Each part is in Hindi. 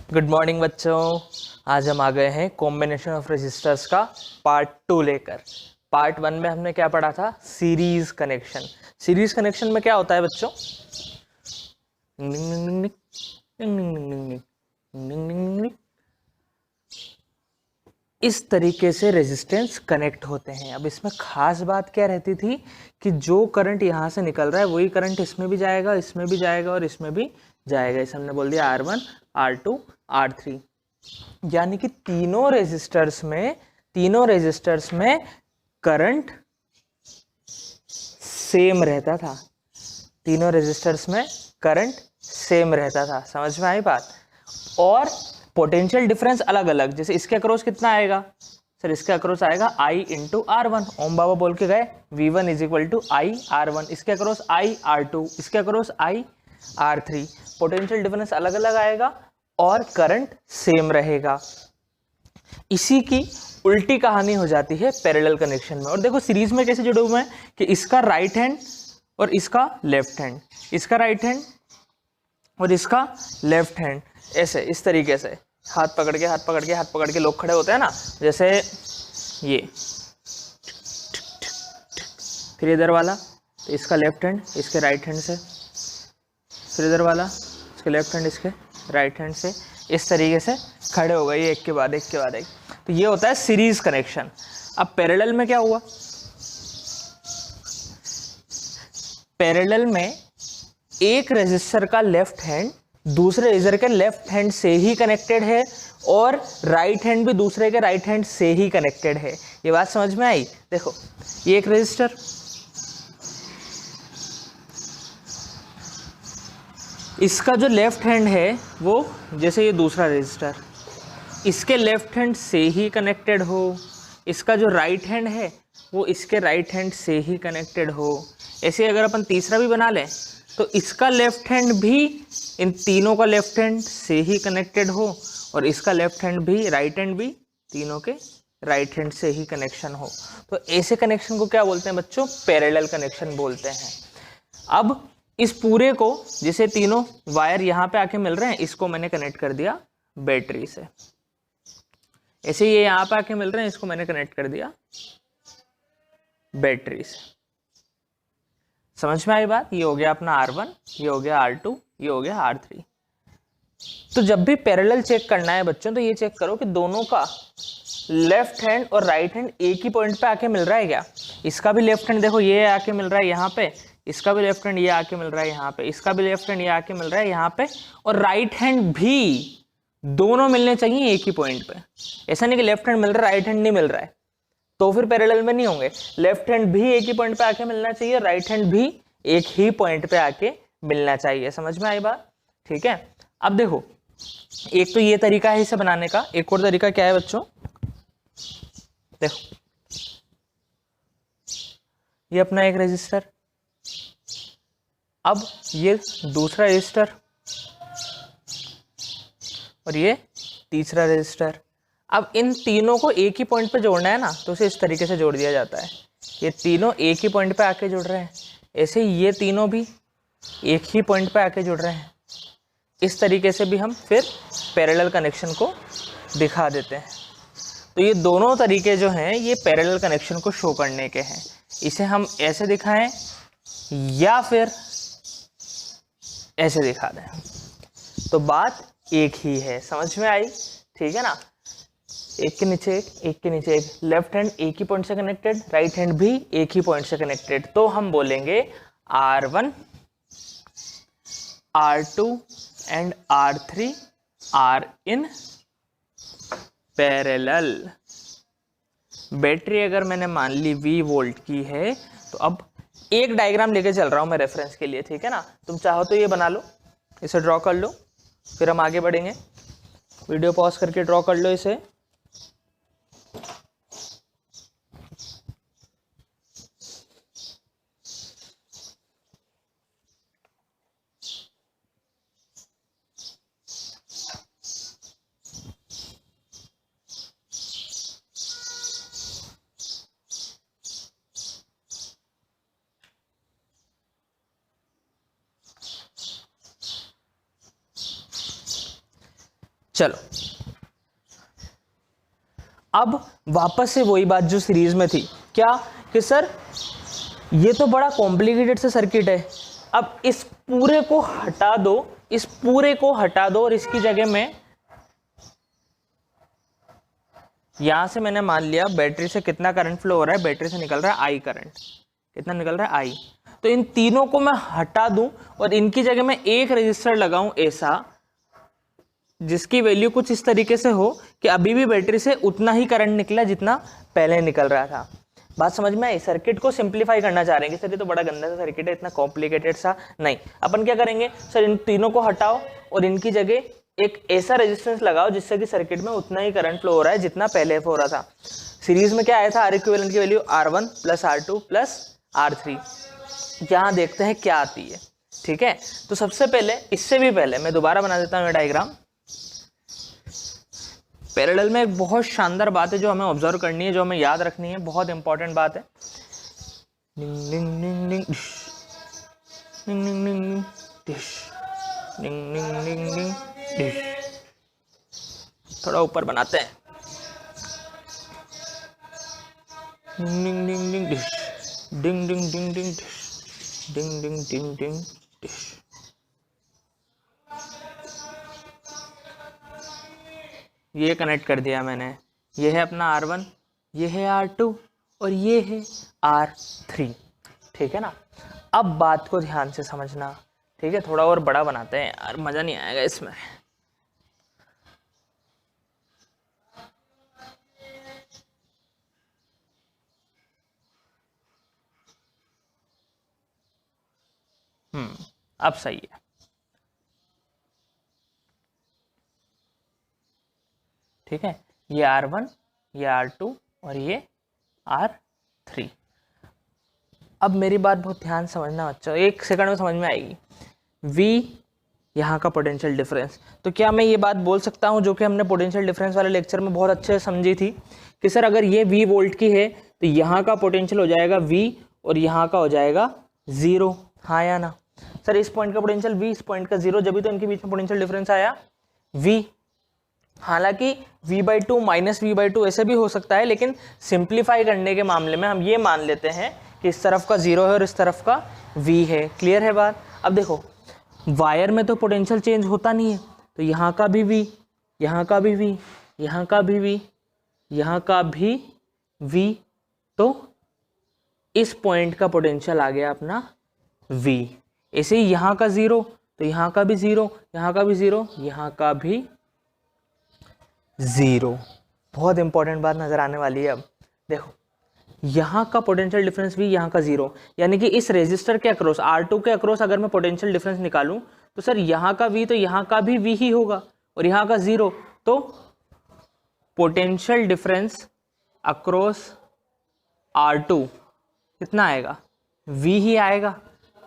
गुड मॉर्निंग बच्चों। आज हम आ गए हैं कॉम्बिनेशन ऑफ रेजिस्टर्स का पार्ट 2 लेकर। पार्ट 1 में हमने क्या पढ़ा था? Series connection. सीरीज कनेक्शन में क्या होता है बच्चों? इस तरीके से रेजिस्टेंस कनेक्ट होते हैं। अब इसमें खास बात क्या रहती थी कि जो करंट यहाँ से निकल रहा है वही करंट इसमें भी जाएगा, इसमें भी जाएगा और इसमें भी जाएगा। इसे हमने बोल दिया R1, R2, R3। यानी कि तीनों रेजिस्टर्स में करंट सेम रहता था। तीनों रेजिस्टर्स में करंट सेम रहता था। समझ में आई बात? और पोटेंशियल डिफरेंस अलग अलग। जैसे इसके अक्रॉस कितना आएगा सर? इसके अक्रॉस आएगा I इंटू R1। ओम बाबा बोल के गए V1 is equal to I R1। इसके अक्रॉस I R2, इसके across I R3। Potential difference अलग अलग आएगा और करंट सेम रहेगा। इसी की उल्टी कहानी हो जाती है पैरेलल कनेक्शन में। और देखो सीरीज में कैसे जुड़े हुए हैं कि इसका राइट हैंड और इसका लेफ्ट हैंड, इसका राइट हैंड और इसका लेफ्ट हैंड, ऐसे इस तरीके से हाथ पकड़ के लोग खड़े होते हैं ना, जैसे ये। फिर इधर वाला तो इसका लेफ्ट हैंड इसके राइट हैंड से, फिर इधर वाला इसके लेफ्ट हैंड इसके राइट हैंड से, इस तरीके से खड़े हो गए एक के बाद एक के बाद एक। तो ये होता है सीरीज कनेक्शन। अब पैरेलल में क्या हुआ? पैरेलल में एक रेजिस्टर का लेफ्ट हैंड दूसरे रेजिस्टर के लेफ्ट हैंड से ही कनेक्टेड है और राइट हैंड भी दूसरे के राइट हैंड से ही कनेक्टेड है। ये बात समझ में आई? देखो ये एक रेजिस्टर, इसका जो लेफ्ट हैंड है वो, जैसे ये दूसरा रेजिस्टर, इसके लेफ्ट हैंड से ही कनेक्टेड हो, इसका जो राइट हैंड है वो इसके राइट हैंड से ही कनेक्टेड हो। ऐसे अगर अपन तीसरा भी बना लें तो इसका लेफ्ट हैंड भी इन तीनों का लेफ्ट हैंड से ही कनेक्टेड हो और इसका लेफ्ट हैंड भी, राइट हैंड भी तीनों के राइट हैंड से ही कनेक्शन हो। तो ऐसे कनेक्शन को क्या बोलते हैं बच्चों? पैरेलल कनेक्शन बोलते हैं। अब इस पूरे को, जिसे तीनों वायर यहाँ पे आके मिल रहे हैं, इसको मैंने कनेक्ट कर दिया बैटरी से। ऐसे ये यहाँ पे आके मिल रहे हैं, इसको मैंने कनेक्ट कर दिया बैटरी से। समझ में आई बात? ये हो गया अपना R1, ये हो गया R2, ये हो गया R3। तो जब भी पैरेलल चेक करना है बच्चों तो ये चेक करो कि दोनों का लेफ्ट हैंड और राइट हैंड एक ही पॉइंट पे आके मिल रहा है क्या? इसका भी लेफ्ट हैंड देखो ये आके मिल रहा है यहाँ पे, इसका भी लेफ्ट हैंड ये आके मिल रहा है यहाँ पे, इसका भी लेफ्ट हैंड ये आके मिल रहा है यहाँ पे, और राइट हैंड भी दोनों मिलने चाहिए एक ही पॉइंट पे। ऐसा नहीं कि लेफ्ट हैंड मिल रहा है राइट हैंड नहीं मिल रहा है, तो फिर पैरेलल में नहीं होंगे। लेफ्ट हैंड भी एक ही पॉइंट पे आके मिलना चाहिए, राइट हैंड भी एक ही पॉइंट पे आके मिलना चाहिए। समझ में आई बात? ठीक है। अब देखो एक तो ये तरीका है इसे बनाने का, एक और तरीका क्या है बच्चों? देखो ये अपना एक रजिस्टर, अब ये दूसरा रजिस्टर और ये तीसरा रजिस्टर। अब इन तीनों को एक ही पॉइंट पे जोड़ना है ना, तो उसे इस तरीके से जोड़ दिया जाता है। ये तीनों एक ही पॉइंट पे आके जुड़ रहे हैं, ऐसे ही ये तीनों भी एक ही पॉइंट पे आके जुड़ रहे हैं। इस तरीके से भी हम फिर पैरेलल कनेक्शन को दिखा देते हैं। तो ये दोनों तरीके जो हैं ये पैरेलल कनेक्शन को शो करने के हैं। इसे हम ऐसे दिखाएं या फिर ऐसे दिखा दें, तो बात एक ही है। समझ में आई? ठीक है ना? एक के नीचे एक के नीचे एक, लेफ्ट हैंड एक ही पॉइंट से कनेक्टेड, राइट हैंड भी एक ही पॉइंट से कनेक्टेड। तो हम बोलेंगे R1, R2 and R3 are in parallel. Battery अगर मैंने मान ली V वोल्ट की है, तो अब एक डायग्राम लेके चल रहा हूं मैं रेफरेंस के लिए, ठीक है ना? तुम चाहो तो ये बना लो, इसे ड्रॉ कर लो, फिर हम आगे बढ़ेंगे। वीडियो पॉज करके ड्रॉ कर लो इसे। चलो अब वापस से वही बात जो सीरीज में थी, क्या कि सर ये तो बड़ा कॉम्प्लिकेटेड सा सर्किट है, अब इस पूरे को हटा दो, इस पूरे को हटा दो और इसकी जगह में यहां से मैंने मान लिया बैटरी से कितना करंट फ्लो हो रहा है, बैटरी से निकल रहा है आई करंट, कितना निकल रहा है आई। तो इन तीनों को मैं हटा दूं और इनकी जगह मैं एक रजिस्टर लगाऊं ऐसा जिसकी वैल्यू कुछ इस तरीके से हो कि अभी भी बैटरी से उतना ही करंट निकला जितना पहले निकल रहा था। बात समझ में आई? सर्किट को सिंप्लीफाई करना चाह रहे हैं कि सर ये तो बड़ा गंदा सा सर्किट है, इतना कॉम्प्लिकेटेड सा नहीं। अपन क्या करेंगे, सर इन तीनों को हटाओ और इनकी जगह एक ऐसा रेजिस्टेंस लगाओ जिससे कि सर्किट में उतना ही करंट फ्लो हो रहा है जितना पहले हो रहा था। सीरीज में क्या आया था, आर इक्विवेलेंट की value R1 plus R2 plus R3। यहाँ देखते हैं क्या आती है। ठीक है, तो सबसे पहले, इससे भी पहले मैं दोबारा बना देता हूँ डायग्राम। पैरेलल में एक बहुत शानदार बात है जो हमें ऑब्जर्व करनी है, जो हमें याद रखनी है, बहुत इंपॉर्टेंट बात है। डिंग डिंग डिंग डिंग डिंग डिंग डिंग डिश, डिंग डिंग डिंग डिंग डिश। थोड़ा ऊपर बनाते हैं। डिंग डिंग डिंग डिंग डिश, डिंग डिंग डिंग डिंग डिश, डिंग डिंग डिंग डिंग डिश। ये कनेक्ट कर दिया मैंने, ये है अपना R1, ये है R2 और ये है R3। ठीक है ना, अब बात को ध्यान से समझना। ठीक है, थोड़ा और बड़ा बनाते हैं यार, मज़ा नहीं आएगा इसमें। अब सही है। ठीक है, ये R1, ये R2 और ये R3। अब मेरी बात बहुत ध्यान समझना बच्चों, एक सेकंड में समझ में आएगी। V यहाँ का पोटेंशियल डिफरेंस, तो क्या मैं ये बात बोल सकता हूँ जो कि हमने पोटेंशियल डिफरेंस वाले लेक्चर में बहुत अच्छे से समझी थी कि सर अगर ये V वोल्ट की है तो यहाँ का पोटेंशियल हो जाएगा V और यहाँ का हो जाएगा 0, हाँ या ना? सर इस पॉइंट का पोटेंशियल V, इस पॉइंट का 0, जब भी तो इनके बीच में पोटेंशियल डिफरेंस आया V। हालांकि V/2 माइनस V/2 ऐसे भी हो सकता है, लेकिन सिंप्लीफाई करने के मामले में हम ये मान लेते हैं कि इस तरफ का 0 है और इस तरफ का V है। क्लियर है बात? अब देखो वायर में तो पोटेंशियल चेंज होता नहीं है, तो यहाँ का भी V, यहाँ का भी V, यहाँ का भी V, यहाँ का भी V, तो इस पॉइंट का पोटेंशियल आ गया अपना V। ऐसे ही यहाँ का 0 तो यहाँ का भी 0, यहाँ का भी 0, यहाँ का भी 0। बहुत इंपॉर्टेंट बात नजर आने वाली है। अब देखो यहाँ का पोटेंशियल डिफरेंस भी यहाँ का 0, यानी कि इस रेजिस्टर के अक्रॉस R2 के अक्रॉस अगर मैं पोटेंशियल डिफरेंस निकालूं तो सर यहाँ का V तो यहाँ का भी V ही होगा और यहाँ का 0, तो पोटेंशियल डिफरेंस अक्रॉस R2 कितना आएगा? V ही आएगा।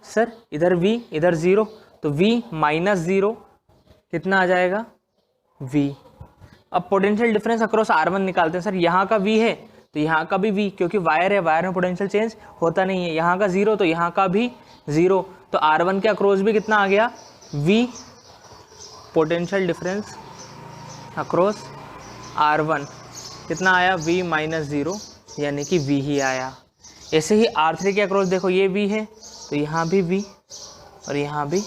सर इधर V इधर 0, तो V माइनस 0 कितना आ जाएगा? V। अब पोटेंशियल डिफरेंस अक्रॉस R1 निकालते हैं। सर यहाँ का V है तो यहाँ का भी V, क्योंकि वायर है, वायर में पोटेंशियल चेंज होता नहीं है। यहाँ का 0 तो यहाँ का भी 0, तो R1 के अक्रॉस भी कितना आ गया? V। Potential difference across R1 कितना आया? V माइनस 0, यानी कि V ही आया। ऐसे ही R3 के अक्रॉस देखो, ये V है तो यहाँ भी V और यहाँ भी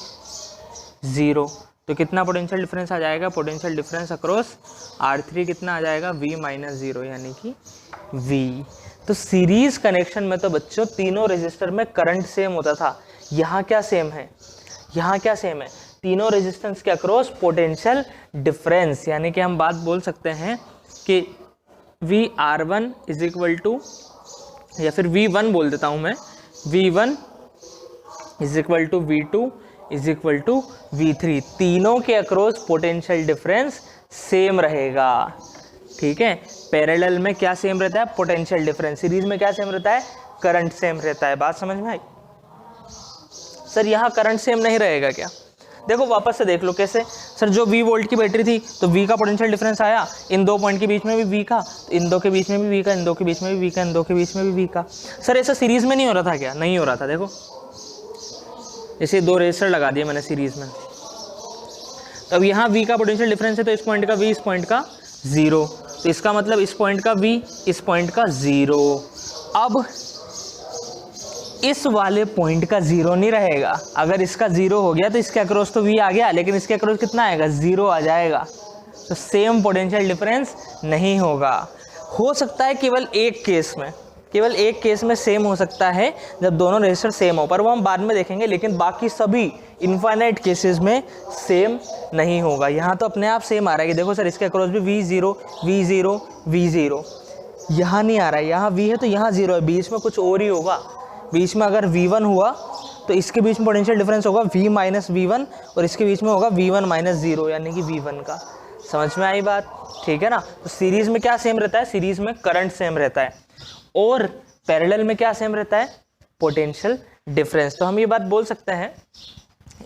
0, तो कितना पोटेंशियल डिफरेंस आ जाएगा? पोटेंशियल डिफरेंस अक्रॉस R3 कितना आ जाएगा? V माइनस 0, यानी कि V। तो सीरीज कनेक्शन में तो बच्चों तीनों रेजिस्टर में करंट सेम होता था। यहाँ क्या सेम है? यहाँ क्या सेम है? तीनों रेजिस्टेंस के अक्रॉस पोटेंशियल डिफरेंस, यानी कि हम बात बोल सकते हैं कि VR1 इज इक्वल टू, या फिर V1 बोल देता हूँ मैं, V1 is equal to V2 is equal to V3। तीनों के अक्रॉस पोटेंशियल डिफरेंस सेम रहेगा। ठीक है, पैरेलल में क्या सेम रहता है? Potential difference. सीरीज में क्या सेम रहता है? करंट सेम रहता है। बात समझ में आई? सर यहाँ करंट सेम नहीं रहेगा क्या? देखो वापस से देख लो कैसे। सर जो V वोल्ट की बैटरी थी तो V का पोटेंशियल डिफरेंस आया, इन दो पॉइंट के बीच में भी V का, तो इन दो के बीच में भी V का, इन दो के बीच में भी V का, इन दो के बीच में भी V का। सर ऐसा सीरीज में नहीं हो रहा था क्या? नहीं हो रहा था। देखो इसे दो रेजिस्टर लगा दिए मैंने सीरीज में, तो अब यहाँ V का पोटेंशियल डिफरेंस है तो इस पॉइंट का V, इस पॉइंट का 0, तो इसका मतलब इस पॉइंट का V, इस पॉइंट का 0। अब इस वाले पॉइंट का 0 नहीं रहेगा, अगर इसका 0 हो गया तो इसके अक्रॉस तो V आ गया, लेकिन इसके अक्रॉस कितना आएगा, 0 आ जाएगा, तो सेम पोटेंशियल डिफरेंस नहीं होगा। हो सकता है केवल एक केस में, केवल एक केस में सेम हो सकता है जब दोनों रेजिस्टर सेम हो, पर वो हम बाद में देखेंगे, लेकिन बाकी सभी इनफाइनाइट केसेस में सेम नहीं होगा। यहाँ तो अपने आप सेम आ रहा है कि देखो सर इसके अक्रॉस भी V0 V0 V0, यहाँ नहीं आ रहा है, यहाँ V है तो यहाँ 0 है, बीच में कुछ और ही होगा। बीच में अगर V1 हुआ तो इसके बीच में पोटेंशियल डिफरेंस होगा V माइनस V1 और इसके बीच में होगा V1 माइनस 0 यानी कि V1 का। समझ में आई बात, ठीक है ना। तो सीरीज में क्या सेम रहता है, सीरीज में करंट सेम रहता है, और पैरेलल में क्या सेम रहता है, पोटेंशियल डिफरेंस। तो हम ये बात बोल सकते हैं,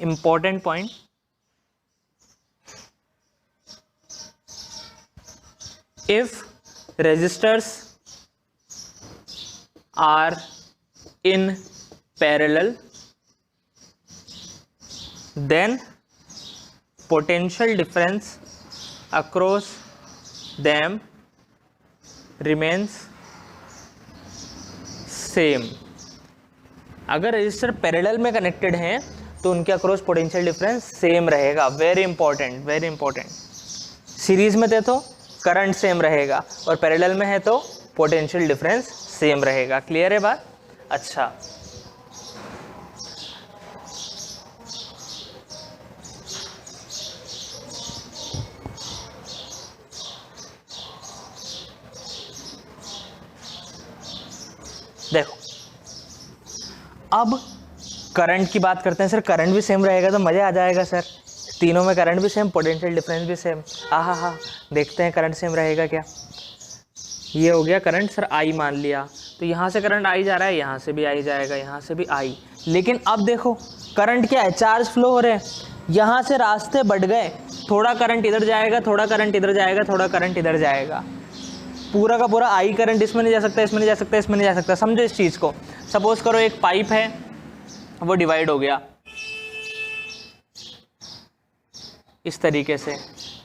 important point, if resistors are in parallel then potential difference across them remains same। अगर रजिस्टर पैरेलल में कनेक्टेड हैं तो उनके अक्रॉस पोटेंशियल डिफरेंस सेम रहेगा। Very important, very important. Series में थे तो करंट सेम रहेगा और पैरेलल में है तो पोटेंशियल डिफरेंस सेम रहेगा। क्लियर है बात? अच्छा, देखो अब करंट की बात करते हैं। सर करंट भी सेम रहेगा तो मज़ा आ जाएगा सर, तीनों में करंट भी सेम, पोटेंशियल डिफरेंस भी सेम। हाँ, देखते हैं करंट सेम रहेगा क्या। ये हो गया करंट, सर आई मान लिया, तो यहाँ से करंट आई जा रहा है, यहाँ से भी आई जाएगा, यहाँ से भी आई। लेकिन अब देखो करंट क्या है, चार्ज फ्लो हो रहे हैं, यहाँ से रास्ते बढ़ गए, थोड़ा करंट इधर जाएगा, थोड़ा करंट इधर जाएगा, थोड़ा करंट इधर जाएगा, पूरा का पूरा आई करंट इसमें नहीं जा सकता, इसमें नहीं जा सकता, इसमें नहीं जा सकता। समझो इस चीज़ को। सपोज करो एक पाइप है, वो डिवाइड हो गया इस तरीके से,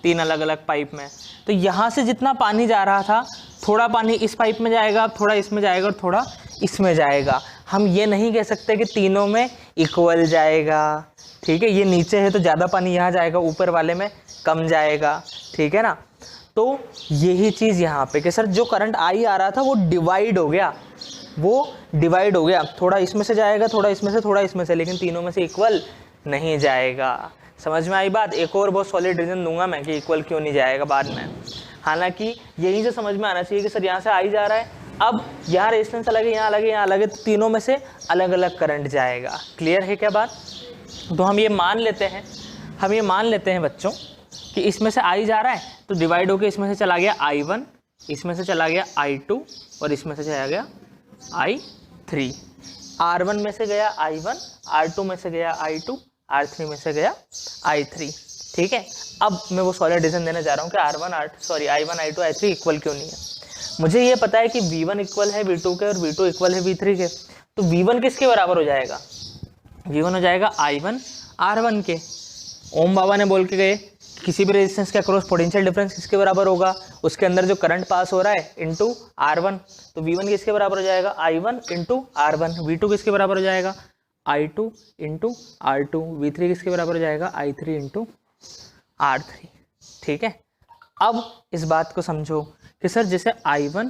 तीन अलग अलग पाइप में। तो यहाँ से जितना पानी जा रहा था, थोड़ा पानी इस पाइप में जाएगा, थोड़ा इसमें जाएगा और थोड़ा इसमें जाएगा। हम ये नहीं कह सकते कि तीनों में इक्वल जाएगा, ठीक है। ये नीचे है तो ज़्यादा पानी यहाँ जाएगा, ऊपर वाले में कम जाएगा, ठीक है ना। तो यही चीज़ यहाँ पे कि सर जो करंट आई आ रहा था वो डिवाइड हो गया, वो डिवाइड हो गया, थोड़ा इसमें से जाएगा, थोड़ा इसमें से, थोड़ा इसमें से, लेकिन तीनों में से इक्वल नहीं जाएगा। समझ में आई बात? एक और बहुत सॉलिड रीज़न दूंगा मैं कि इक्वल क्यों नहीं जाएगा बाद में। हालांकि यहीं से समझ में आना चाहिए कि सर यहाँ से आई जा रहा है, अब यहाँ रेजिस्टेंस अलग है, यहाँ अलग है, यहाँ अलग है, तो तीनों में से अलग अलग करंट जाएगा। क्लियर है क्या बात? तो हम ये मान लेते हैं, बच्चों कि इसमें से आई जा रहा है तो डिवाइड होकर इसमें से चला गया I1, इसमें से चला गया I2 और इसमें से चला गया I3। R1 में से गया I1, R2 में से गया I2, R3 में से गया I3, ठीक है। अब मैं वो सॉलिड रीजन देने जा रहा हूँ कि I1, I2, I3 इक्वल क्यों नहीं है। मुझे ये पता है कि V1 इक्वल है V2 के और V2 इक्वल है V3 के, तो V1 किसके बराबर हो जाएगा? V1 हो जाएगा I1 R1 के। ओम बाबा ने बोल के गए किसी भी रेजिस्टेंस के अक्रॉस पोटेंशियल डिफरेंस किसके बराबर होगा? उसके अंदर जो करंट पास हो रहा है इनटू R1, तो V1 किसके बराबर हो जाएगा? I1 into R1। V2 किसके बराबर हो जाएगा? I2 into R2। V3 किसके बराबर हो जाएगा? I3 इंटू R3, ठीक है। अब इस बात को समझो कि सर जैसे I1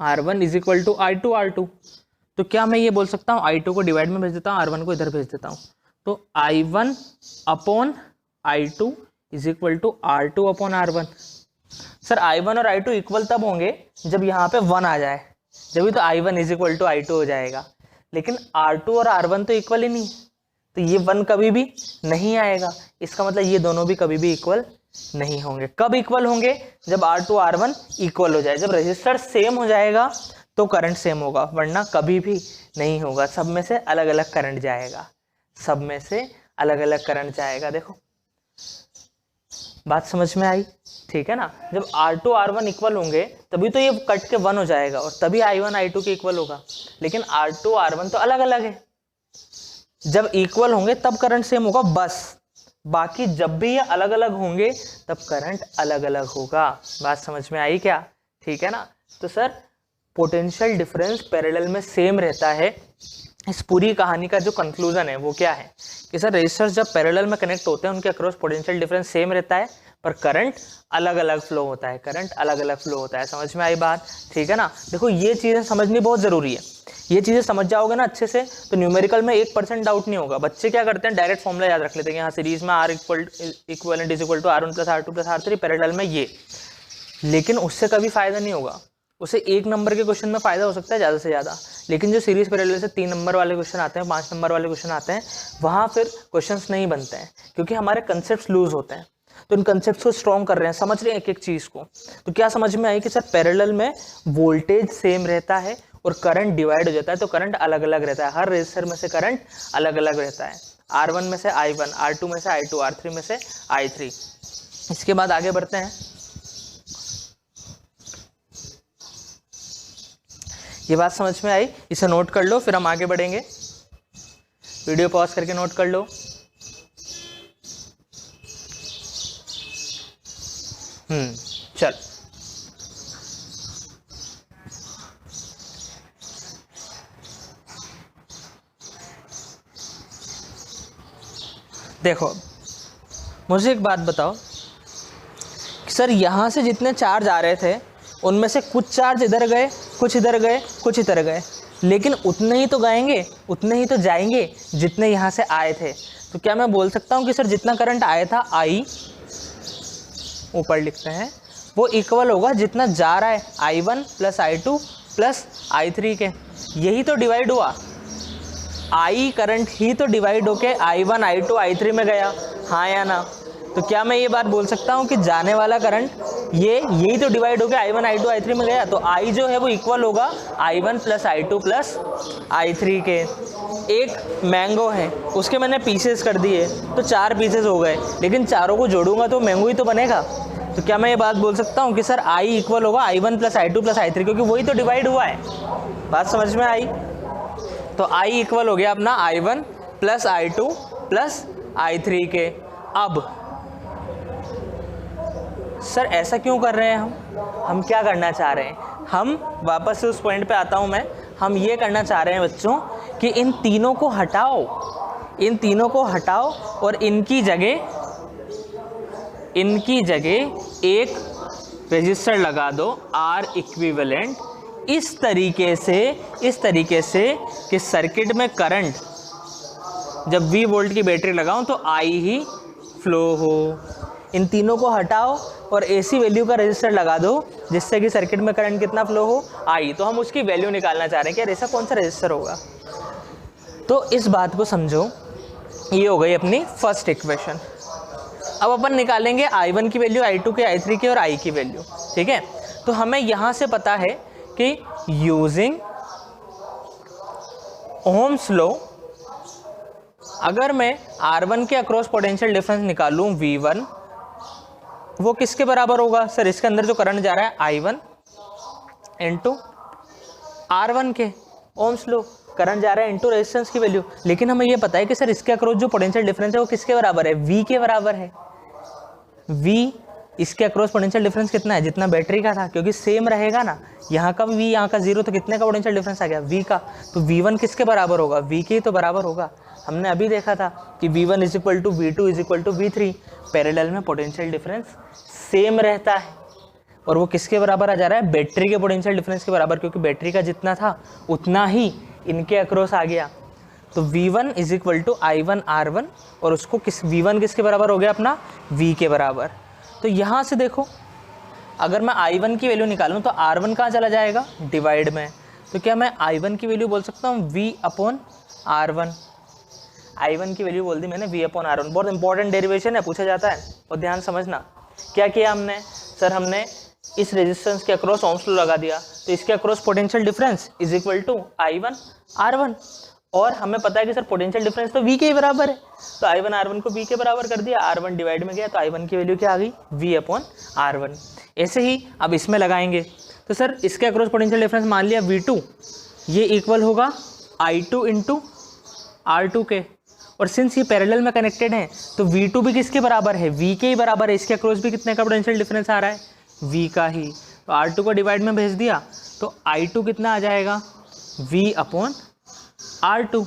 R1 is equal to I2 R2, तो क्या मैं ये बोल सकता हूँ I2 को डिवाइड में भेज देता हूँ, R1 को इधर भेज देता हूँ, तो I1 upon I2 is equal to R2 upon R1। Sir I1 और I2 इक्वल तब होंगे जब यहाँ पे 1 आ जाए, जब भी तो I1 is equal to I2 हो जाएगा। लेकिन R2 और R1 तो इक्वल ही नहीं, तो ये 1 कभी भी नहीं आएगा। इसका मतलब ये दोनों भी कभी भी इक्वल नहीं होंगे। कब इक्वल होंगे? जब R2 R1 इक्वल हो जाए, जब रजिस्टर सेम हो जाएगा तो करंट सेम होगा, वरना कभी भी नहीं होगा। सब में से अलग अलग करंट जाएगा, सब में से अलग अलग करंट जाएगा। देखो बात समझ में आई, ठीक है ना। जब R2 R1 इक्वल होंगे तभी तो ये कट के 1 हो जाएगा और तभी I1 I2 के इक्वल होगा। लेकिन R2 R1 तो अलग अलग है, जब इक्वल होंगे तब करंट सेम होगा बस। बाकी जब भी ये अलग अलग होंगे तब करंट अलग अलग होगा। बात समझ में आई क्या? ठीक है ना। तो सर पोटेंशियल डिफरेंस पैरेलल में सेम रहता है। इस पूरी कहानी का जो कंक्लूजन है वो क्या है कि सर रेजिस्टर्स जब पैरेलल में कनेक्ट होते हैं उनके अक्रॉस पोटेंशियल डिफरेंस सेम रहता है पर करंट अलग अलग फ्लो होता है, करंट अलग अलग फ्लो होता है। समझ में आई बात? ठीक है ना। देखो ये चीज़ें समझनी बहुत ज़रूरी है। ये चीज़ें समझ जाओगे ना अच्छे से तो न्यूमेरिकल में 1% डाउट नहीं होगा। बच्चे क्या करते हैं, डायरेक्ट फॉर्मूला याद रख लेते हैं, यहाँ सीरीज में R equivalent is equal to R1 + R2 + R3 parallel में ये, लेकिन उससे कभी फायदा नहीं होगा। उसे 1 नंबर के क्वेश्चन में फायदा हो सकता है ज़्यादा से ज़्यादा, लेकिन जो सीरीज पैरेलल से 3 नंबर वाले क्वेश्चन आते हैं, 5 नंबर वाले क्वेश्चन आते हैं, वहाँ फिर क्वेश्चंस नहीं बनते हैं क्योंकि हमारे कंसेप्ट लूज होते हैं। तो इन कंसेप्ट को स्ट्रॉन्ग कर रहे हैं, समझ रहे हैं एक एक चीज़ को। तो क्या समझ में आई कि सर पैरेलल में वोल्टेज सेम रहता है और करंट डिवाइड हो जाता है, तो करंट अलग अलग रहता है। हर रेजिस्टर में से करंट अलग अलग रहता है। R1 में से I1, R2 में से I2, R3 में से I3। इसके बाद आगे बढ़ते हैं। ये बात समझ में आई, इसे नोट कर लो फिर हम आगे बढ़ेंगे। वीडियो पॉज करके नोट कर लो। चल देखो मुझे एक बात बताओ कि सर यहाँ से जितने चार्ज आ रहे थे उनमें से कुछ चार्ज इधर गए, कुछ इधर गए, कुछ इधर गए, लेकिन उतने ही तो गएंगे, उतने ही तो जाएंगे जितने यहाँ से आए थे। तो क्या मैं बोल सकता हूँ कि सर जितना करंट आया था I, ऊपर लिखते हैं, वो इक्वल होगा जितना जा रहा है I1 + I2 + I3 के। यही तो डिवाइड हुआ, I करंट ही तो डिवाइड होके I1, I2, I3 में गया, हाँ या ना? तो क्या मैं ये बात बोल सकता हूँ कि जाने वाला करंट यही तो डिवाइड होके I1, I2, I3 में गया, तो I जो है वो इक्वल होगा I1 + I2 + I3 के। एक मैंगो है, उसके मैंने पीसेस कर दिए तो 4 पीसेस हो गए, लेकिन चारों को जोड़ूंगा तो मैंगो ही तो बनेगा। तो क्या मैं ये बात बोल सकता हूँ कि सर I इक्वल होगा I1 + I2 + I3, क्योंकि वही तो डिवाइड हुआ है। बात समझ में आई? तो I इक्वल हो गया अपना I1 + I2 + I3 के। अब सर ऐसा क्यों कर रहे हैं हम क्या करना चाह रहे हैं? हम वापस से उस पॉइंट पे आता हूँ मैं। हम ये करना चाह रहे हैं बच्चों कि इन तीनों को हटाओ, इन तीनों को हटाओ और इनकी जगह एक रेजिस्टर लगा दो R इक्विवेलेंट, इस तरीके से कि सर्किट में करंट जब V वोल्ट की बैटरी लगाऊं तो I ही फ्लो हो। इन तीनों को हटाओ और AC वैल्यू का रेजिस्टर लगा दो जिससे कि सर्किट में करंट कितना फ्लो हो, I। तो हम उसकी वैल्यू निकालना चाह रहे हैं कि ऐसा कौन सा रेजिस्टर होगा। तो इस बात को समझो, ये हो गई अपनी फर्स्ट इक्वेशन। अब अपन निकालेंगे I1 की वैल्यू, I2 की, I3 की और I की वैल्यू। ठीक है, तो हमें यहाँ से पता है कि यूजिंग ओम्स लॉ अगर मैं R1 के अक्रॉस पोटेंशियल डिफरेंस निकालूं V1, वो किसके बराबर होगा? सर इसके अंदर जो करंट जा रहा है I1 इंटू R1 के, ओम्स लॉ, करंट जा रहा है इंटू रेजिस्टेंस की वैल्यू। लेकिन हमें ये पता है कि सर इसके अक्रॉस जो पोटेंशियल डिफरेंस है वो किसके बराबर है? V के बराबर है। V इसके अक्रॉस पोटेंशियल डिफरेंस कितना है? जितना बैटरी का था, क्योंकि सेम रहेगा ना, यहाँ का V यहाँ का 0, तो कितने का पोटेंशियल डिफरेंस आ गया? V का। तो V1 किसके बराबर होगा? V के तो बराबर होगा। हमने अभी देखा था कि V1 = V2 = V3। पैरेलल में पोटेंशियल डिफरेंस सेम रहता है और वो किसके बराबर आ जा रहा है? बैटरी के पोटेंशियल डिफरेंस के बराबर, क्योंकि बैटरी का जितना था उतना ही इनके अक्रॉस आ गया। तो V1 = I1 R1 और उसको V1 किसके बराबर हो गया? अपना V के बराबर। तो यहाँ से देखो, अगर मैं I1 की वैल्यू निकालूं तो R1 कहाँ चला जाएगा? डिवाइड में। तो क्या मैं I1 की वैल्यू बोल सकता हूँ V/R1? I1 की वैल्यू बोल दी मैंने V/R1। बहुत इंपॉर्टेंट डेरिवेशन है, पूछा जाता है। और ध्यान समझना, क्या किया हमने? सर हमने इस रेजिस्टेंस के अक्रॉस ओम्स लॉ लगा दिया, तो इसके across potential difference = I1 R1। और हमें पता है कि सर पोटेंशियल डिफरेंस तो V के ही बराबर है, तो I1 R1 को V के बराबर कर दिया, R1 डिवाइड में गया, तो I1 की वैल्यू क्या आ गई? V/R1। ऐसे ही अब इसमें लगाएंगे तो सर इसके अक्रॉस पोटेंशियल डिफरेंस मान लिया V2, ये इक्वल होगा I2 इंटू R2 के, और सिंस ये पैरेलल में कनेक्टेड है तो V2 भी किसके बराबर है, V के ही बराबर है। इसके अक्रॉस भी कितने का पोटेंशियल डिफरेंस आ रहा है, V का ही। तो R2 को डिवाइड में भेज दिया तो I2 कितना आ जाएगा, V अपॉन R2।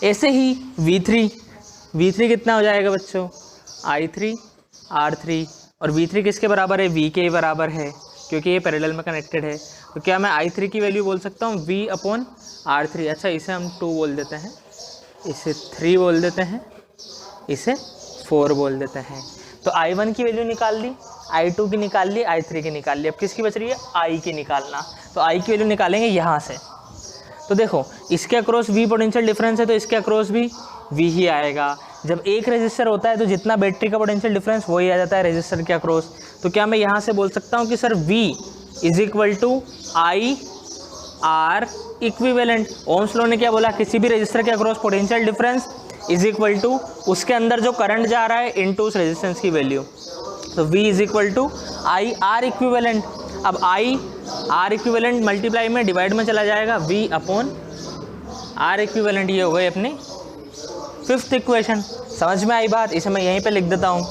ऐसे ही V3 कितना हो जाएगा बच्चों, I3 R3, और V3 किसके बराबर है, V के ही बराबर है क्योंकि ये पैरेलल में कनेक्टेड है। तो क्या मैं I3 की वैल्यू बोल सकता हूँ V अपॉन R3। अच्छा, इसे हम 2 बोल देते हैं, इसे 3 बोल देते हैं, इसे 4 बोल देते हैं। तो I1 की वैल्यू निकाल ली, I2 की निकाल ली, I3 की निकाल ली। अब किसकी बच रही है, I की निकालना। तो I की वैल्यू निकालेंगे यहाँ से। तो देखो इसके अक्रॉस V पोटेंशियल डिफरेंस है तो इसके अक्रॉस भी V ही आएगा। जब एक रेजिस्टर होता है तो जितना बैटरी का पोटेंशियल डिफरेंस वही आ जाता है रेजिस्टर के अक्रॉस। तो क्या मैं यहाँ से बोल सकता हूँ कि sir V is equal to I R equivalent. Ohm's law ने क्या बोला, किसी भी रेजिस्टर के across potential difference is equal to उसके अंदर जो करंट जा रहा है इनटू उस रेजिस्टेंस की वैल्यू। तो V is equal to I R equivalent. अब आई आर इक्विवेलेंट मल्टीप्लाई में डिवाइड में चला जाएगा, V अपॉन आर इक्विवेलेंट। ये हो गई अपनी 5th इक्वेशन। समझ में आई बात। इसे मैं यहीं पे लिख देता हूँ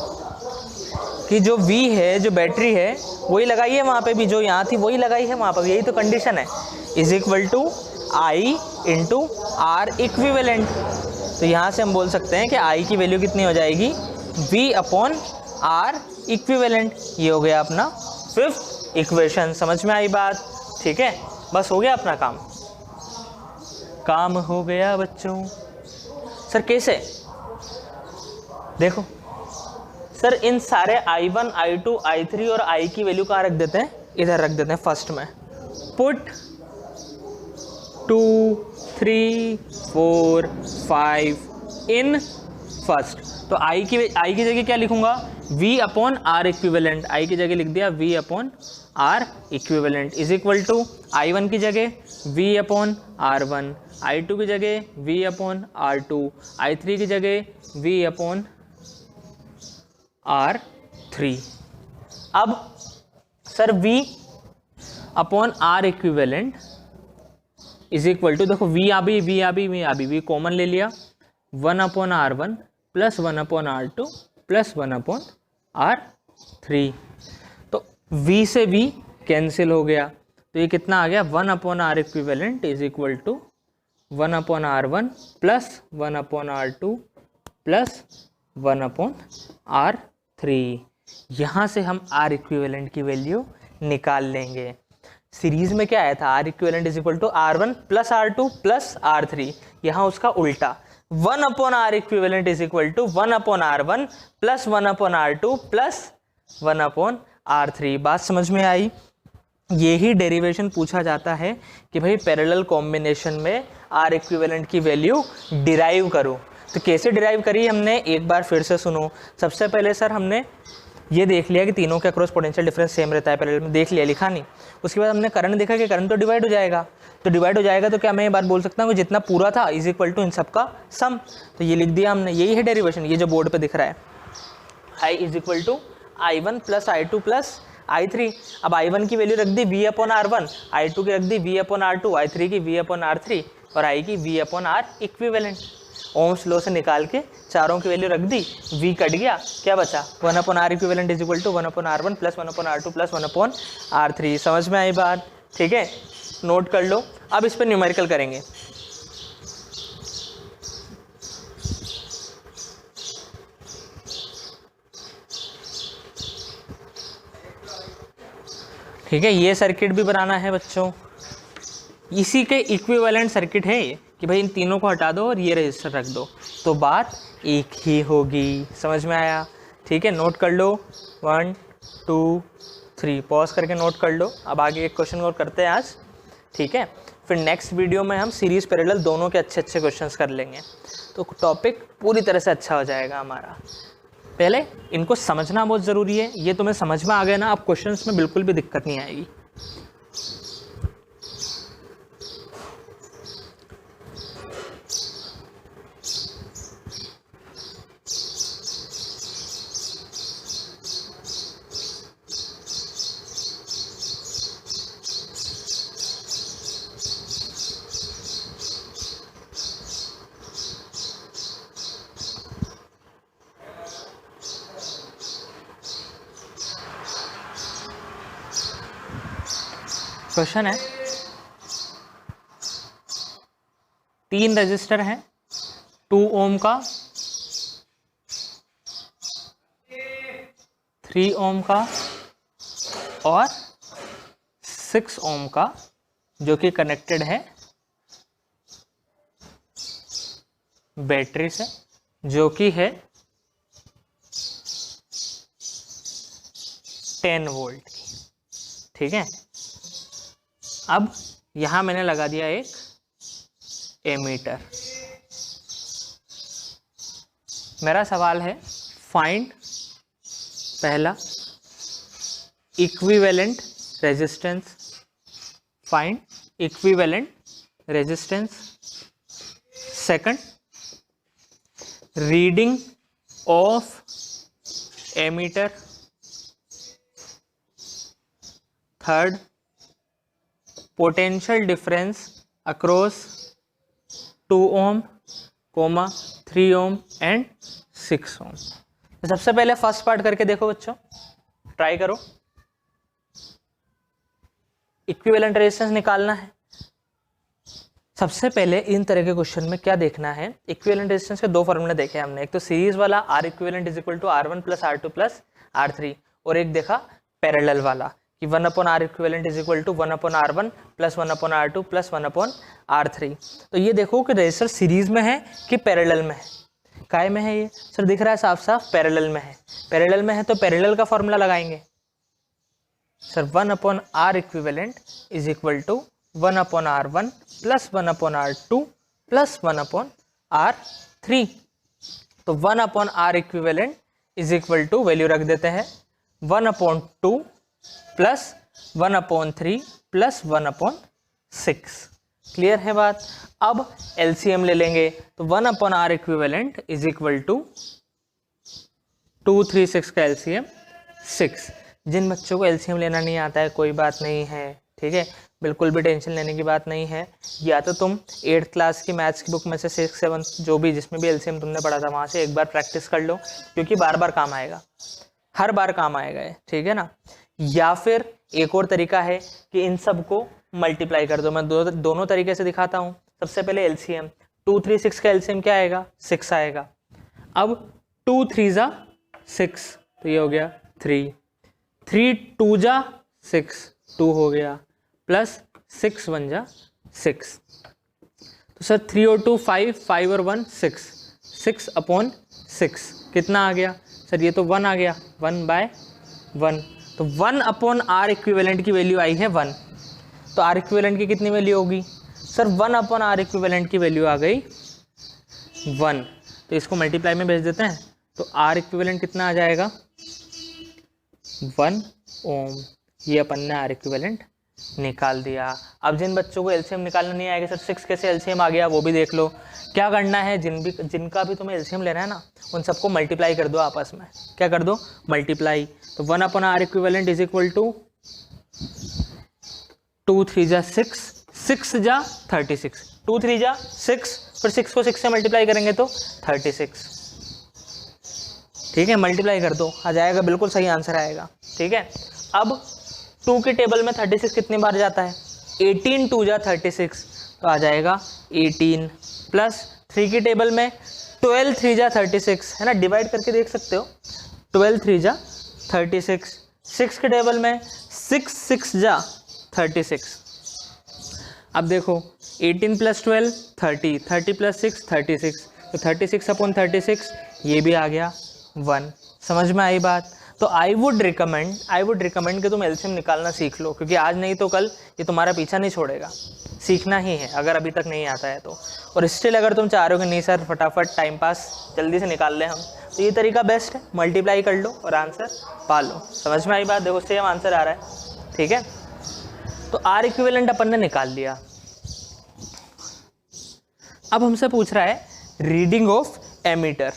कि जो V है, जो बैटरी है वही लगाई है वहाँ पे भी, जो यहाँ थी वही लगाई है वहाँ पर, यही तो कंडीशन है। Is equal to I into R equivalent. तो यहाँ से हम बोल सकते हैं कि I की वैल्यू कितनी हो जाएगी, V अपॉन आर इक्विवेलेंट। ये हो गया अपना 5th इक्वेशन। समझ में आई बात, ठीक है। बस हो गया अपना काम हो गया बच्चों। सर कैसे, देखो सर इन सारे I1 I2 I3 और I की वैल्यू कहाँ रख देते हैं, इधर रख देते हैं फर्स्ट में। Put 2 3 4 5 in first. तो I की जगह क्या लिखूंगा, V upon R equivalent. I की जगह लिख दिया V upon R equivalent is equal to I1 की जगह V अपॉन R1, I2 की जगह V अपॉन R2, I3 की जगह V अपॉन R3। अब sir V upon R equivalent is equal to, देखो V कॉमन ले लिया, 1 upon R1 plus 1 upon R2 plus 1 upon R3। तो V से V कैंसिल हो गया, तो ये कितना आ गया, 1 upon R equivalent is equal to 1 upon R1 plus 1 upon R2 plus 1 upon R3। यहाँ से हम R इक्विवेलेंट की वैल्यू निकाल लेंगे। सीरीज में क्या आया था, R equivalent is equal to R1 plus R2 plus R3, यहाँ उसका उल्टा 1 upon R equivalent is equal to 1 upon R1 plus 1 upon R2 plus 1 upon R3। बात समझ में आई। यही डेरिवेशन पूछा जाता है कि भाई पैरेलल कॉम्बिनेशन में R इक्विवेलेंट की वैल्यू डिराइव करो। तो कैसे डिराइव करी हमने, एक बार फिर से सुनो। सबसे पहले सर हमने ये देख लिया कि तीनों के अक्रॉस पोटेंशियल डिफरेंस सेम रहता है, पैरेलल में देख लिया, लिखा नहीं। उसके बाद हमने करंट देखा कि करंट तो डिवाइड हो जाएगा, तो डिवाइड हो जाएगा तो क्या मैं ये बात बोल सकता हूँ कि जितना पूरा था इज इक्वल टू इन सबका सम। तो ये लिख दिया हमने, यही है डेरिवेशन, ये जो बोर्ड पे दिख रहा है। I is equal to I1 plus I2 plus I3। अब I1 की वैल्यू रख दी V अपॉन R1, I2 की रख दी V अपॉन R2, I3 की V अपॉन R3 और I की V upon R equivalent. Ohm's law से निकाल के चारों की वैल्यू रख दी, V कट गया, क्या बचा, 1 upon R equivalent is equal to 1 upon R1 plus 1 upon R2 plus 1 upon R3। समझ में आई बात, ठीक है, नोट कर लो। अब इस पर न्यूमेरिकल करेंगे। ठीक है, ये सर्किट भी बनाना है बच्चों, इसी के इक्विवेलेंट सर्किट है ये, कि भाई इन तीनों को हटा दो और ये रजिस्टर रख दो तो बात एक ही होगी। समझ में आया, ठीक है, नोट कर लो 1 2 3, पॉज करके नोट कर लो। अब आगे एक क्वेश्चन और करते हैं आज, ठीक है, फिर नेक्स्ट वीडियो में हम सीरीज पैरेलल दोनों के अच्छे अच्छे क्वेश्चंस कर लेंगे, तो टॉपिक पूरी तरह से अच्छा हो जाएगा हमारा। पहले इनको समझना बहुत ज़रूरी है, ये तुम्हें समझ में आ गया ना, अब क्वेश्चंस में बिल्कुल भी दिक्कत नहीं आएगी। क्वेश्चन है 3 रजिस्टर हैं, 2 ओम का, 3 ओम का और 6 ओम का, जो कि कनेक्टेड है बैटरी से, जो कि है 10 वोल्ट की। ठीक है, अब यहां मैंने लगा दिया एक एमीटर। मेरा सवाल है फाइंड, पहला equivalent resistance, find equivalent resistance. Second, reading of ammeter. Third, potential difference across 2 ohm, 3 ohm and 6 ohm. तो सबसे पहले फर्स्ट पार्ट करके देखो बच्चों, ट्राई करो। इक्विवेलेंट रेजिस्टेंस निकालना है। सबसे पहले इन तरह के क्वेश्चन में क्या देखना है, इक्विवेलेंट रेजिस्टेंस के 2 फॉर्मूले देखे हमने, एक तो सीरीज वाला R equivalent is equal to R1 plus R2 plus R3, और एक देखा पैरेलल वाला कि 1/R equivalent is equal to 1/R1 plus 1/R2 plus 1/R3। तो ये देखो कि रेजिस्टर सीरीज में है कि पैरेलल में है। काय में है ये सर? दिख रहा है साफ साफ, पैरेलल में है। पैरेलल में है तो पैरेलल का फॉर्मूला लगाएंगे sir, 1/R equivalent is equal to 1/R1 plus 1/R2 plus 1/R3। तो 1/R equivalent is equal to, value रख देते हैं 1/2 प्लस 1/3 प्लस 1/6। क्लियर है बात? अब एलसीएम ले लेंगे तो 1/R equivalent is equal to 2, 3, 6 का एलसीएम 6। जिन बच्चों को एलसीएम लेना नहीं आता है कोई बात नहीं है, ठीक है, बिल्कुल भी टेंशन लेने की बात नहीं है। या तो तुम 8th क्लास की मैथ्स की बुक में से 6, 7 जो भी जिसमें भी एलसीएम तुमने पढ़ा था वहां से एक बार प्रैक्टिस कर लो, क्योंकि बार बार काम आएगा, हर बार काम आएगा, ठीक है ना। या फिर एक और तरीका है कि इन सबको मल्टीप्लाई कर दो। मैं दोनों तरीके से दिखाता हूँ। सबसे पहले एलसीएम, 2, 3, 6 का एलसीएम क्या आएगा? 6 आएगा। अब 2, 3 जा 6, तो ये हो गया 3, 3, 2 जा 6, 2 हो गया, प्लस 6, 1 जा 6। तो सर 3 और 2 5, 5 और 1 6, 6/6 कितना आ गया सर? ये तो 1 आ गया, 1/1। तो 1/R इक्विवेलेंट की वैल्यू आई है 1। तो R इक्विवेलेंट की कितनी वैल्यू होगी सर? 1/R इक्विवेलेंट की वैल्यू आ गई 1। तो इसको मल्टीप्लाई में भेज देते हैं, तो R इक्विवेलेंट कितना आ जाएगा? 1 ओम। ये अपन ने R इक्विवेलेंट निकाल दिया। अब जिन बच्चों को एलसीएम निकालना नहीं आएगा सर 6 कैसे एलसीएम आ गया वो भी देख लो। क्या करना है, जिनका भी तुम्हें एलसीएम लेना है ना, उन सबको मल्टीप्लाई कर दो आपस में। क्या कर दो? मल्टीप्लाई। तो 1/R equivalent is equal to 2, 3 जा 6, 6 जा 36, 2, 3 जा 6, फिर 6 को 6 से मल्टीप्लाई करेंगे तो 36। ठीक है, मल्टीप्लाई कर दो, आ जाएगा, बिल्कुल सही आंसर आएगा। ठीक है, अब 2 के टेबल में 36 कितनी बार जाता है? 18, 2 जा 36, तो आ जाएगा 18, प्लस 3 की टेबल में 12, 3 जा 36, है ना, डिवाइड करके देख सकते हो, 12, 3 जा 36। 6 के टेबल में 6, 6 जा 36। अब देखो 18 प्लस 12 30, 30 प्लस 6 36, तो 36/36 ये भी आ गया 1। समझ में आई बात? तो आई वुड रिकमेंड कि तुम एलसीएम निकालना सीख लो, क्योंकि आज नहीं तो कल ये तुम्हारा पीछा नहीं छोड़ेगा। सीखना ही है अगर अभी तक नहीं आता है तो। और स्टिल अगर तुम चाह रहे हो कि नहीं सर फटाफट टाइम पास जल्दी से निकाल लें हम, तो ये तरीका बेस्ट है, मल्टीप्लाई कर लो और आंसर पा लो। समझ में आई बात? देखो सेम आंसर आ रहा है। ठीक है, तो आर इक्विवेलेंट अपन ने निकाल लिया। अब हमसे पूछ रहा है रीडिंग ऑफ एमीटर।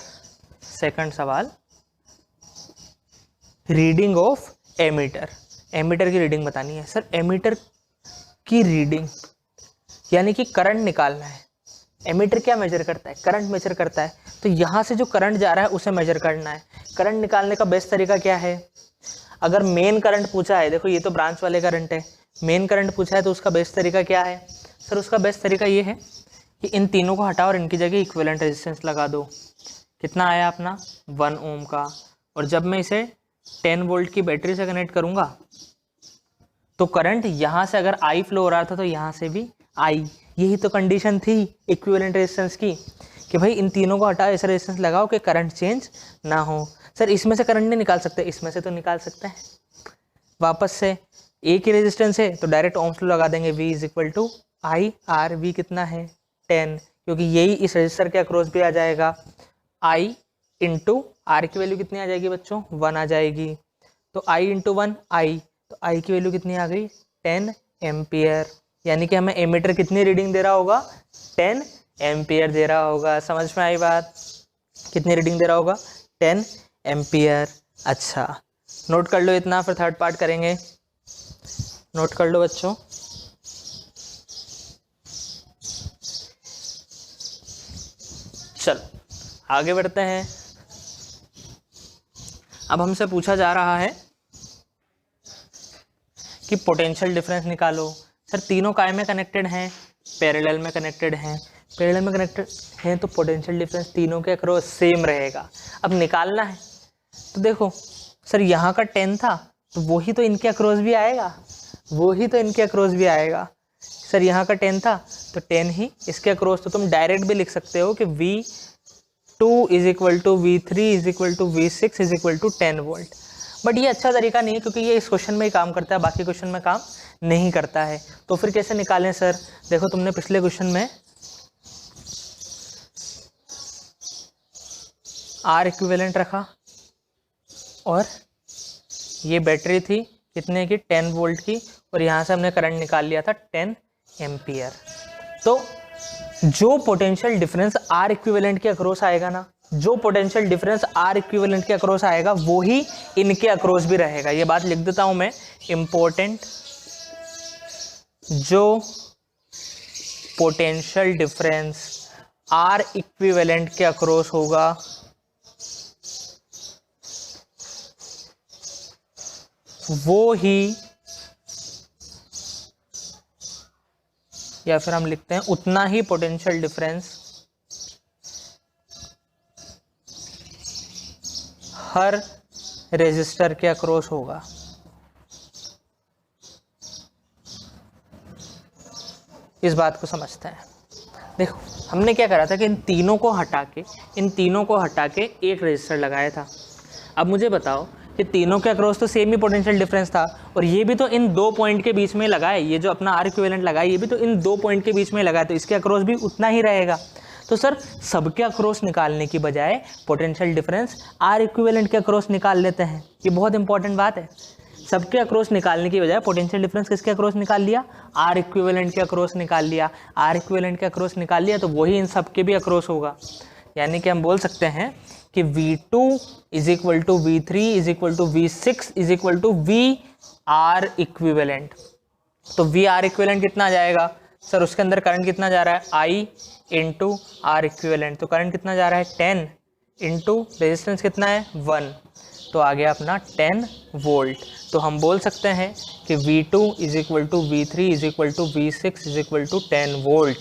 सेकंड सवाल, रीडिंग ऑफ एमीटर। एमीटर की रीडिंग बतानी है सर। एमीटर की रीडिंग यानी कि करंट निकालना है। एमीटर क्या मेजर करता है? करंट मेजर करता है। तो यहाँ से जो करंट जा रहा है उसे मेजर करना है। करंट निकालने का बेस्ट तरीका क्या है? अगर मेन करंट पूछा है, देखो ये तो ब्रांच वाले करंट है, मेन करंट पूछा है तो उसका बेस्ट तरीका क्या है सर? उसका बेस्ट तरीका ये है कि इन तीनों को हटाओ और इनकी जगह इक्विवेलेंट रेजिस्टेंस लगा दो। कितना आया अपना 1 ओम का। और जब मैं इसे 10 वोल्ट की बैटरी से कनेक्ट करूंगा तो करंट यहाँ से अगर आई फ्लो हो रहा था तो यहाँ से भी आई। यही तो कंडीशन थी इक्विवेलेंट रेजिस्टेंस की कि भाई इन तीनों को हटाओ, ऐसा रेजिस्टेंस लगाओ कि करंट चेंज ना हो। सर इसमें से करंट नहीं निकाल सकते, इसमें से तो निकाल सकते हैं। वापस से एक ही रेजिस्टेंस है तो डायरेक्ट ओम्स लॉ लगा देंगे, V is equal to I R. V कितना है 10, क्योंकि यही इस रजिस्टर के अक्रॉस भी आ जाएगा। I इंटू आर की वैल्यू कितनी आ जाएगी बच्चों 1 आ जाएगी। तो I इंटू 1 I, तो I की वैल्यू कितनी आ गई 10 एम्पियर। यानी कि हमें एमीटर कितनी रीडिंग दे रहा होगा 10 एम्पियर दे रहा होगा। समझ में आई बात? कितनी रीडिंग दे रहा होगा 10 एम्पियर। अच्छा नोट कर लो इतना, फिर थर्ड पार्ट करेंगे। नोट कर लो बच्चों। चलो आगे बढ़ते हैं। अब हमसे पूछा जा रहा है कि पोटेंशियल डिफरेंस निकालो। सर तीनों काय में कनेक्टेड हैं? पैरेलल में कनेक्टेड हैं। पैरेलल में कनेक्टेड हैं तो पोटेंशियल डिफरेंस तीनों के अक्रॉस सेम रहेगा। अब निकालना है तो देखो सर यहाँ का 10 था तो वही तो इनके अक्रॉस भी आएगा, वही तो इनके अक्रॉस भी आएगा। सर यहाँ का 10 था तो 10 ही इसके अक्रॉस। तो तुम डायरेक्ट भी लिख सकते हो कि V2 is equal to V3 is equal to V6 is equal to 10 volt. But ये अच्छा तरीका नहीं है क्योंकि ये इस क्वेश्चन में ही काम करता है, बाकी क्वेश्चन में काम नहीं करता है। तो फिर कैसे निकालें सर? देखो तुमने पिछले क्वेश्चन में आर इक्विवेलेंट रखा और ये बैटरी थी कितने की 10 वोल्ट की, और यहाँ से हमने करंट निकाल लिया था 10 एम्पियर। तो जो पोटेंशियल डिफरेंस आर इक्विवेलेंट के अक्रॉस आएगा ना, जो पोटेंशियल डिफरेंस आर इक्विवेलेंट के अक्रॉस आएगा वो ही इनके अक्रॉस भी रहेगा। ये बात लिख देता हूं मैं, इंपॉर्टेंट। जो पोटेंशियल डिफरेंस आर इक्विवेलेंट के अक्रॉस होगा वो ही, या फिर हम लिखते हैं उतना ही पोटेंशियल डिफरेंस हर रेजिस्टर के अक्रॉस होगा। इस बात को समझते हैं। देखो हमने क्या करा था कि इन तीनों को हटा के एक रेजिस्टर लगाया था। अब मुझे बताओ कि तीनों के अक्रॉस तो सेम ही पोटेंशियल डिफरेंस था, और ये भी तो इन 2 पॉइंट के बीच में लगा है। ये जो अपना आर इक्विवेलेंट लगा है ये भी तो इन 2 पॉइंट के बीच में लगा है, तो इसके अक्रॉस भी उतना ही रहेगा। तो सर सबके अक्रॉस निकालने की बजाय पोटेंशियल डिफरेंस आर इक्विवेलेंट के अक्रॉस निकाल लेते हैं। ये बहुत इंपॉर्टेंट बात है। सबके अक्रॉस निकालने की बजाय पोटेंशियल डिफरेंस किसके अक्रॉस निकाल लिया? आर इक्विवेलेंट के अक्रॉस निकाल लिया। आर इक्विवेलेंट के अक्रॉस निकाल लिया तो वही इन सबके भी अक्रॉस होगा। यानी कि हम बोल सकते हैं कि V2 is equal to V3 is equal to V6 is equal to VR equivalent. तो VR इक्विवेलेंट कितना आ जाएगा सर? उसके अंदर करंट कितना जा रहा है I इंटू आर इक्विवेलेंट। तो करंट कितना जा रहा है 10 इंटू रेजिस्टेंस कितना है 1, तो आ गया अपना 10 वोल्ट। तो हम बोल सकते हैं कि V2 is equal to V3 is equal to V6 is equal to 10 volt.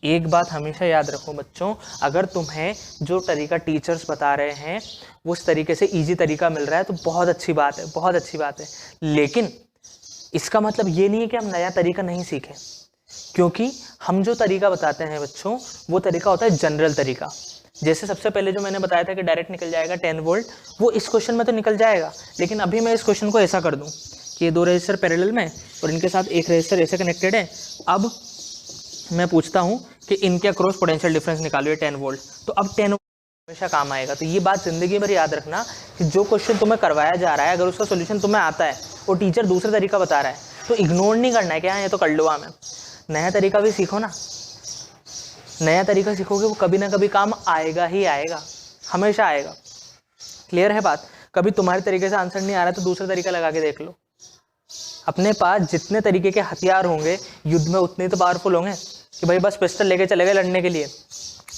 एक बात हमेशा याद रखो बच्चों, अगर तुम्हें जो तरीका टीचर्स बता रहे हैं वो उस तरीके से इजी तरीका मिल रहा है तो बहुत अच्छी बात है, बहुत अच्छी बात है। लेकिन इसका मतलब ये नहीं है कि हम नया तरीका नहीं सीखें, क्योंकि हम जो तरीका बताते हैं बच्चों वो तरीका होता है जनरल तरीका। जैसे सबसे पहले जो मैंने बताया था कि डायरेक्ट निकल जाएगा 10 वोल्ट, वो इस क्वेश्चन में तो निकल जाएगा। लेकिन अभी मैं इस क्वेश्चन को ऐसा कर दूं कि ये 2 रजिस्टर पैरेलल में और इनके साथ एक रजिस्टर ऐसे कनेक्टेड है। अब मैं पूछता हूं कि इनके अक्रॉस पोटेंशियल डिफरेंस निकालो 10 वोल्ट, तो अब 10 वोल्ट हमेशा काम आएगा। तो ये बात जिंदगी भर याद रखना कि जो क्वेश्चन तुम्हें करवाया जा रहा है अगर उसका सोल्यूशन तुम्हें आता है और टीचर दूसरा तरीका बता रहा है तो इग्नोर नहीं करना है कि हाँ ये तो कर लो। मैं नया तरीका भी सीखो ना, नया तरीका सीखोगे वो कभी ना कभी काम आएगा ही आएगा, हमेशा आएगा। क्लियर है बात? कभी तुम्हारे तरीके से आंसर नहीं आ रहा तो दूसरा तरीका लगा के देख लो। अपने पास जितने तरीके के हथियार होंगे युद्ध में उतने तो पावरफुल होंगे कि भाई बस पिस्टल लेके चले गए लड़ने के लिए,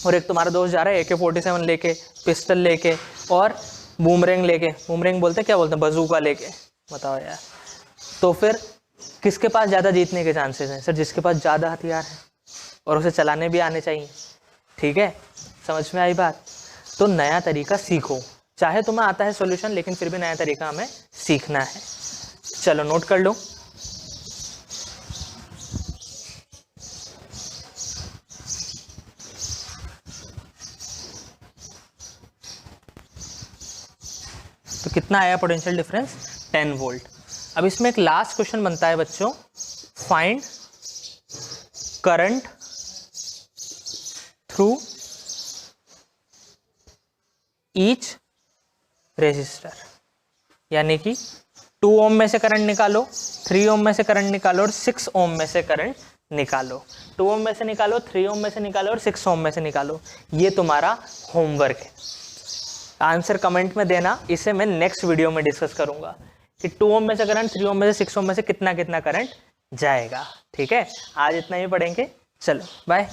और एक तुम्हारा दोस्त जा रहा है AK-47 लेके, पिस्टल लेके और बूमरेंग लेके, बूमरेंग बोलते हैं क्या बोलते हैं, बजूका लेके। बताओ यार। तो फिर किसके पास ज़्यादा जीतने के चांसेस हैं? सर जिसके पास ज़्यादा हथियार है और उसे चलाने भी आने चाहिए। ठीक है, समझ में आई बात? तो नया तरीका सीखो, चाहे तुम्हें आता है सॉल्यूशन, लेकिन फिर भी नया तरीका हमें सीखना है। चलो नोट कर लो। तो कितना आया पोटेंशियल डिफरेंस? 10 वोल्ट। अब इसमें एक लास्ट क्वेश्चन बनता है बच्चों, find current through each resistor, यानी कि 2 ओम में से करंट निकालो, 3 ओम में से करंट निकालो और 6 ओम में से करंट निकालो। 2 ओम में से निकालो, 3 ओम में से निकालो और 6 ओम में से निकालो। ये तुम्हारा होमवर्क है। आंसर कमेंट में देना, इसे मैं नेक्स्ट वीडियो में डिस्कस करूंगा कि 2 ओम में से करंट, 3 ओम में से 6 ओम में से कितना कितना करंट जाएगा। ठीक है, आज इतना ही पढ़ेंगे। चलो बाय।